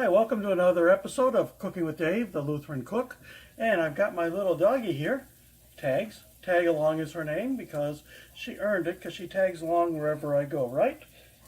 Hi, welcome to another episode of Cooking with Dave, the Lutheran Cook. And I've got my little doggie here, Tags. Tag along is her name because she earned it because she tags along wherever I go, right?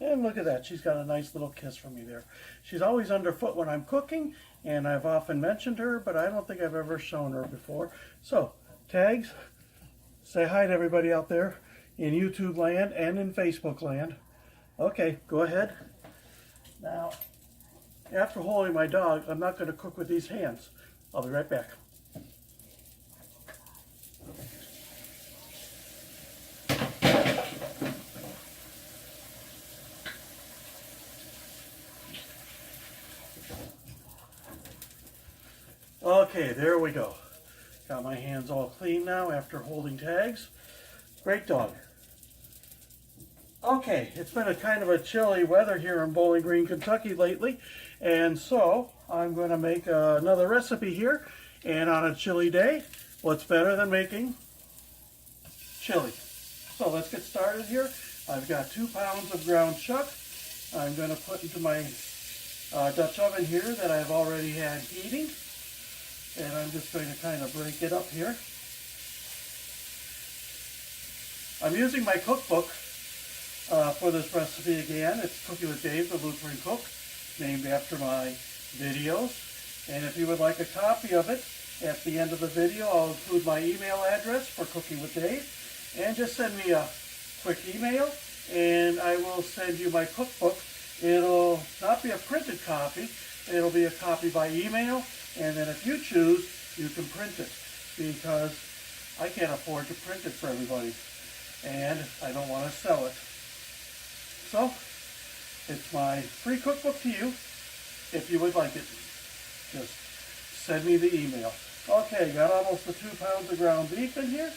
And look at that, she's got a nice little kiss for me there. She's always underfoot when I'm cooking, and I've often mentioned her, but I don't think I've ever shown her before. So, Tags, say hi to everybody out there in YouTube land and in Facebook land. Okay, go ahead. Now, after holding my dog, I'm not going to cook with these hands. I'll be right back. Okay, there we go. Got my hands all clean now after holding Tags. Great dog. Okay, it's been a kind of a chilly weather here in Bowling Green, Kentucky lately, and so I'm going to make another recipe here. And on a chilly day, what's better than making chili? So let's get started here. I've got 2 pounds of ground chuck. I'm going to put into my Dutch oven here that I've already had heating, and I'm just going to kind of break it up here. I'm using my cookbook for this recipe again. It's Cooking with Dave, the Lutheran Cook, named after my videos. And if you would like a copy of it, at the end of the video, I'll include my email address for Cooking with Dave. And just send me a quick email, and I will send you my cookbook. It'll not be a printed copy. It'll be a copy by email. And then if you choose, you can print it, because I can't afford to print it for everybody. And I don't want to sell it. So, it's my free cookbook to you. If you would like it, just send me the email. Okay, got almost the 2 pounds of ground beef in here.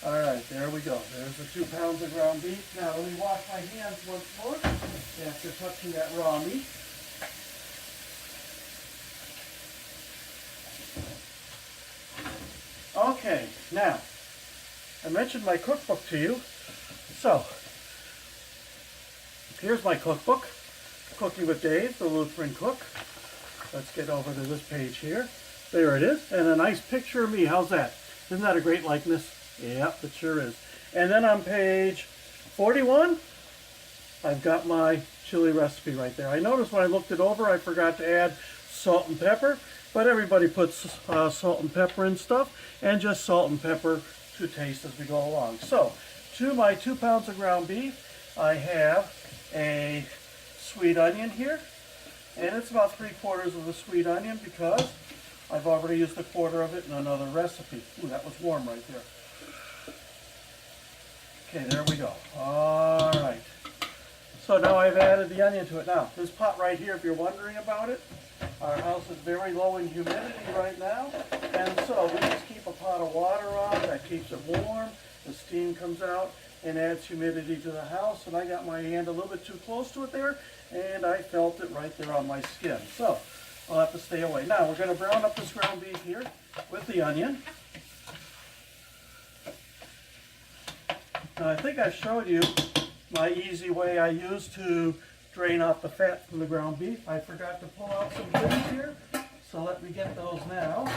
Alright, there we go. There's the 2 pounds of ground beef. Now let me wash my hands once more after touching that raw meat. Okay, now, I mentioned my cookbook to you. So, here's my cookbook, Cooking with Dave, the Lutheran Cook. Let's get over to this page here. There it is, and a nice picture of me. How's that? Isn't that a great likeness? Yep, it sure is. And then on page 41, I've got my chili recipe right there. I noticed when I looked it over, I forgot to add salt and pepper, but everybody puts salt and pepper and stuff, and just salt and pepper to taste as we go along. So, to my 2 pounds of ground beef, I have a sweet onion here, and it's about 3/4 of the sweet onion because I've already used 1/4 of it in another recipe. Ooh, that was warm right there. Okay, there we go. All right. So now I've added the onion to it. Now, this pot right here, if you're wondering about it, our house is very low in humidity right now, and so we just keep a pot of water on that keeps it warm. The steam comes out and adds humidity to the house, and I got my hand a little bit too close to it there, and I felt it right there on my skin. So I'll have to stay away. Now we're going to brown up this ground beef here with the onion. Now I think I showed you my easy way I use to drain out the fat from the ground beef. I forgot to pull out some things here, so let me get those now.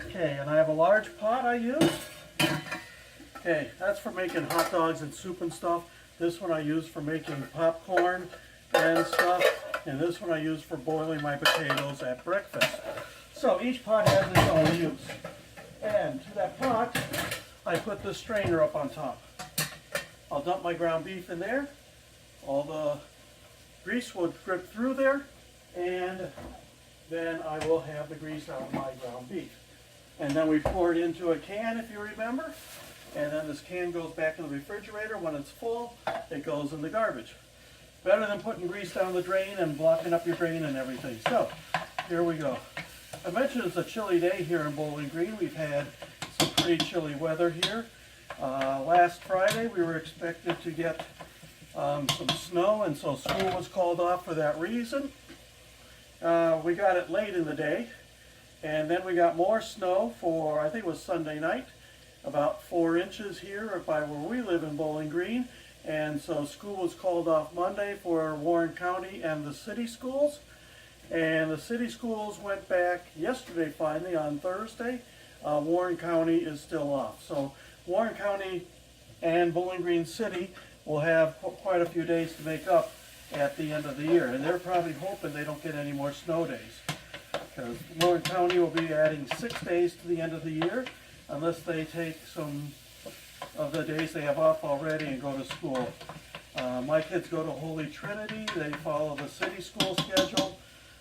Okay, and I have a large pot I use. Okay, that's for making hot dogs and soup and stuff. This one I use for making popcorn and stuff. And this one I use for boiling my potatoes at breakfast. So each pot has its own use. And to that pot, I put the strainer up on top. I'll dump my ground beef in there. All the grease will drip through there. And then I will have the grease out of my ground beef. And then we pour it into a can, if you remember. And then this can goes back in the refrigerator. When it's full, it goes in the garbage. Better than putting grease down the drain and blocking up your drain and everything. So, here we go. I mentioned it's a chilly day here in Bowling Green. We've had some pretty chilly weather here. Last Friday, we were expected to get some snow, and so school was called off for that reason. We got it late in the day, and then we got more snow for, I think it was Sunday night, about 4 inches here by where we live in Bowling Green, And so school was called off Monday for Warren County and the city schools. And the city schools went back yesterday finally on Thursday. Warren County is still off. So Warren County and Bowling Green City will have quite a few days to make up at the end of the year. And they're probably hoping they don't get any more snow days, because Warren County will be adding 6 days to the end of the year unless they take some of the days they have off already and go to school. My kids go to Holy Trinity. They follow the city school schedule.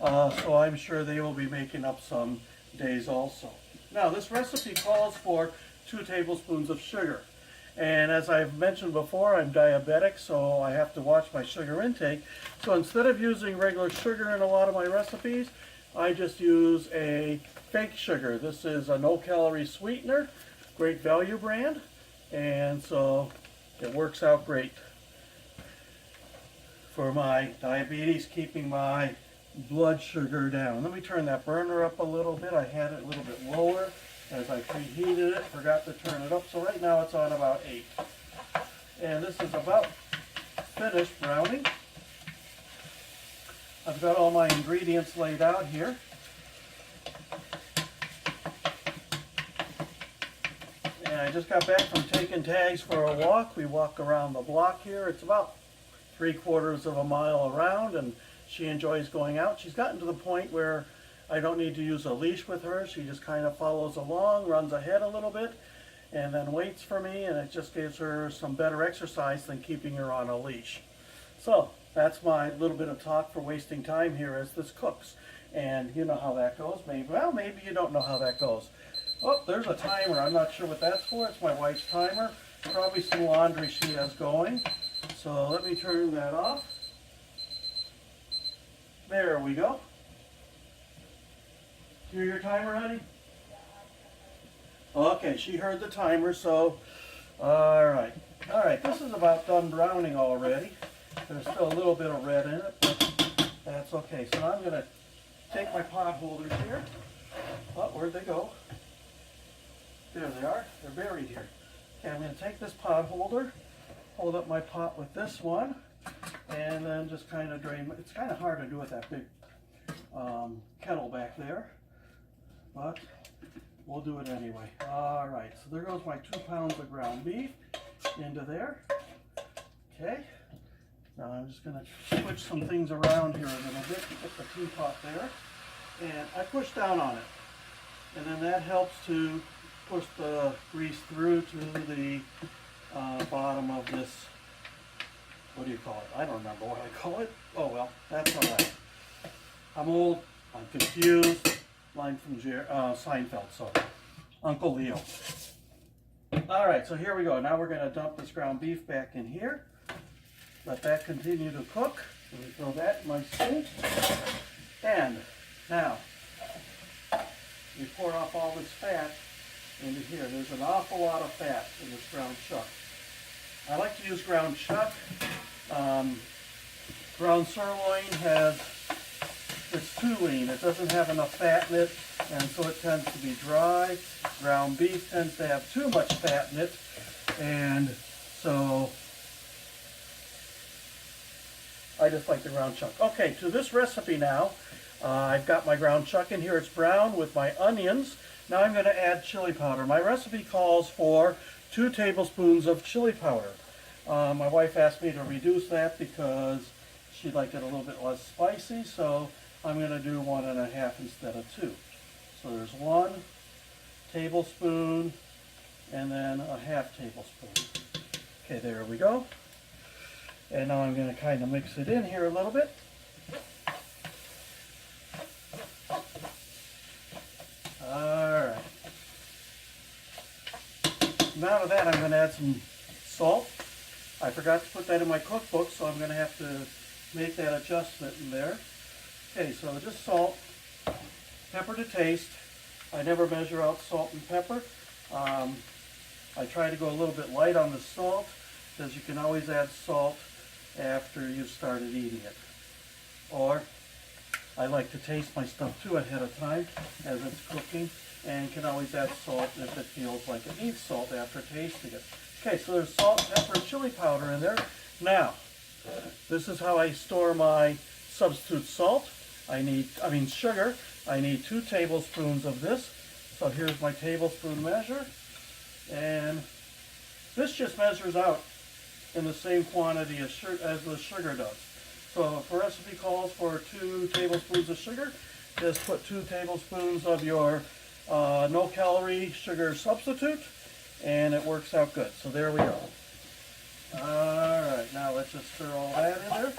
So I'm sure they will be making up some days also. Now, this recipe calls for 2 tablespoons of sugar. And as I've mentioned before, I'm diabetic, so I have to watch my sugar intake. So instead of using regular sugar in a lot of my recipes, I just use a fake sugar. This is a no-calorie sweetener, Great Value brand, and so it works out great for my diabetes, keeping my blood sugar down. Let me turn that burner up a little bit. I had it a little bit lower as I preheated it, forgot to turn it up. So right now it's on about 8. And this is about finished browning. I've got all my ingredients laid out here. And I just got back from taking Tags for a walk. We walk around the block here. It's about 3/4 of a mile around, and she enjoys going out. She's gotten to the point where I don't need to use a leash with her. She just kind of follows along, runs ahead a little bit, and then waits for me, and it just gives her some better exercise than keeping her on a leash. So that's my little bit of talk for wasting time here as this cooks. And you know how that goes. Maybe you don't know how that goes. Oh, there's a timer. I'm not sure what that's for. It's my wife's timer. Probably some laundry she has going. So let me turn that off. There we go. Hear your timer, honey? Okay, she heard the timer, so all right. All right, this is about done browning already. There's still a little bit of red in it, but that's okay. So I'm going to take my pot holders here. Oh, where'd they go? There they are. They're buried here. Okay, I'm going to take this pot holder, hold up my pot with this one, and then just kind of drain. It's kind of hard to do with that big kettle back there, but we'll do it anyway. All right, so there goes my 2 pounds of ground beef into there. Okay, now I'm just going to switch some things around here a little bit to put the teapot there, and I push down on it, and then that helps to push the grease through to the bottom of this. What do you call it? I don't remember what I call it. Oh well, that's all right. I'm old, I'm confused. Line from Seinfeld, so Uncle Leo. All right, so here we go. Now we're going to dump this ground beef back in here. Let that continue to cook. So we throw that in my sink. And now we pour off all this fat into here. There's an awful lot of fat in this ground chuck. I like to use ground chuck. Ground sirloin it's too lean. It doesn't have enough fat in it, and so it tends to be dry. Ground beef tends to have too much fat in it, and so I just like the ground chuck. Okay, to this recipe now, I've got my ground chuck in here. It's brown with my onions. Now I'm going to add chili powder. My recipe calls for 2 tablespoons of chili powder. My wife asked me to reduce that because she'd like it a little bit less spicy, so I'm going to do 1.5 instead of 2. So there's 1 tablespoon and then a 1/2 tablespoon. Okay, there we go. And now I'm going to kind of mix it in here a little bit. Alright. Now to that I'm going to add some salt. I forgot to put that in my cookbook, so I'm going to have to make that adjustment in there. Okay, so just salt, pepper to taste. I never measure out salt and pepper. I try to go a little bit light on the salt, because you can always add salt after you've started eating it. Or I like to taste my stuff too ahead of time as it's cooking, and can always add salt if it feels like it needs salt after tasting it. Okay, so there's salt, pepper, and chili powder in there. Now, this is how I store my substitute salt. Sugar. I need 2 tablespoons of this. So here's my tablespoon measure. And this just measures out in the same quantity as the sugar does. So if a recipe calls for 2 tablespoons of sugar, just put 2 tablespoons of your no-calorie sugar substitute, and it works out good. So there we go. All right, now let's just stir all that in there.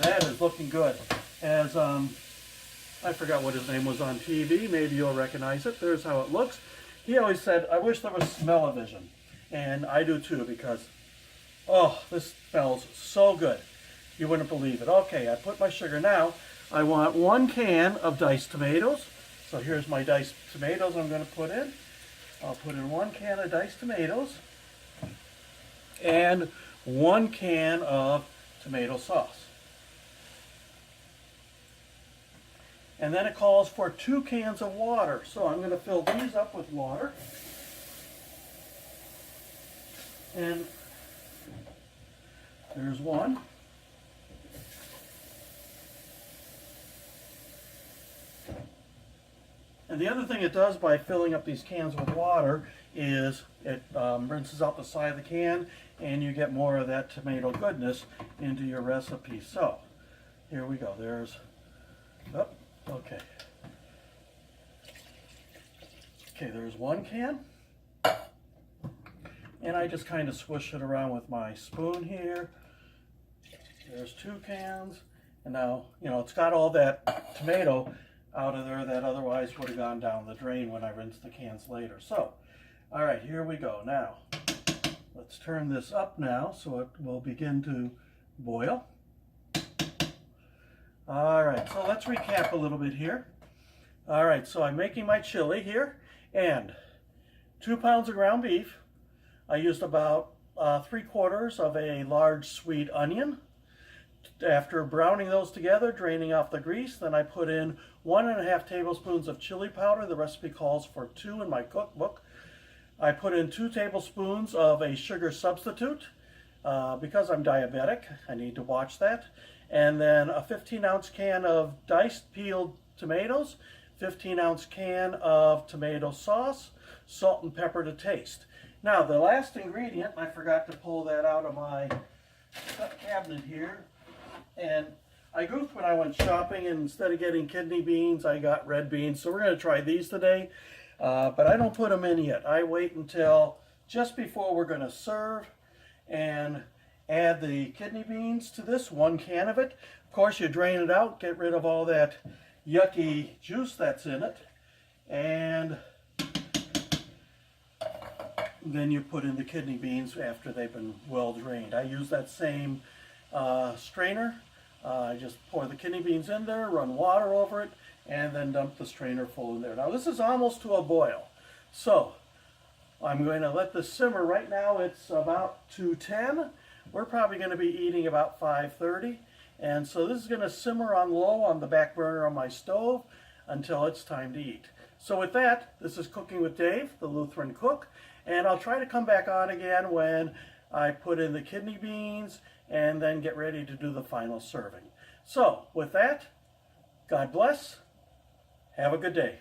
That is looking good. As I forgot what his name was on TV. Maybe you'll recognize it. There's how it looks. He always said, I wish there was smell-o-vision. And I do too, because, oh, this smells so good. You wouldn't believe it. Okay, I put my sugar now. I want 1 can of diced tomatoes. So here's my diced tomatoes I'm going to put in. I'll put in 1 can of diced tomatoes and 1 can of tomato sauce. And then it calls for 2 cans of water. So I'm going to fill these up with water. And there's 1. And the other thing it does by filling up these cans with water is it rinses out the side of the can, and you get more of that tomato goodness into your recipe. So here we go. There's, oh, okay. Okay, there's 1 can. And I just kind of swish it around with my spoon here. There's 2 cans. And now, you know, it's got all that tomato out of there that otherwise would have gone down the drain when I rinse the cans later. So, all right, here we go. Now, let's turn this up now so it will begin to boil. All right, so let's recap a little bit here. All right, so I'm making my chili here, and 2 pounds of ground beef. I used about 3/4 of a large sweet onion. After browning those together, draining off the grease, then I put in 1.5 tablespoons of chili powder. The recipe calls for 2 in my cookbook. I put in 2 tablespoons of a sugar substitute. Because I'm diabetic, I need to watch that. And then a 15-ounce can of diced peeled tomatoes, 15-ounce can of tomato sauce, salt and pepper to taste. Now, the last ingredient, I forgot to pull that out of my cabinet here. And I goofed when I went shopping, and instead of getting kidney beans, I got red beans. So we're going to try these today, but I don't put them in yet. I wait until just before we're going to serve and add the kidney beans to this, 1 can of it. Of course, you drain it out, get rid of all that yucky juice that's in it, and then you put in the kidney beans after they've been well drained. I use that same strainer. I just pour the kidney beans in there, run water over it, and then dump the strainer full in there. Now this is almost to a boil. So I'm going to let this simmer. Right now it's about 210. We're probably going to be eating about 5:30. And so this is going to simmer on low on the back burner on my stove until it's time to eat. So with that, this is Cooking with Dave, the Lutheran cook. And I'll try to come back on again when I put in the kidney beans and then get ready to do the final serving. So with that, God bless. Have a good day.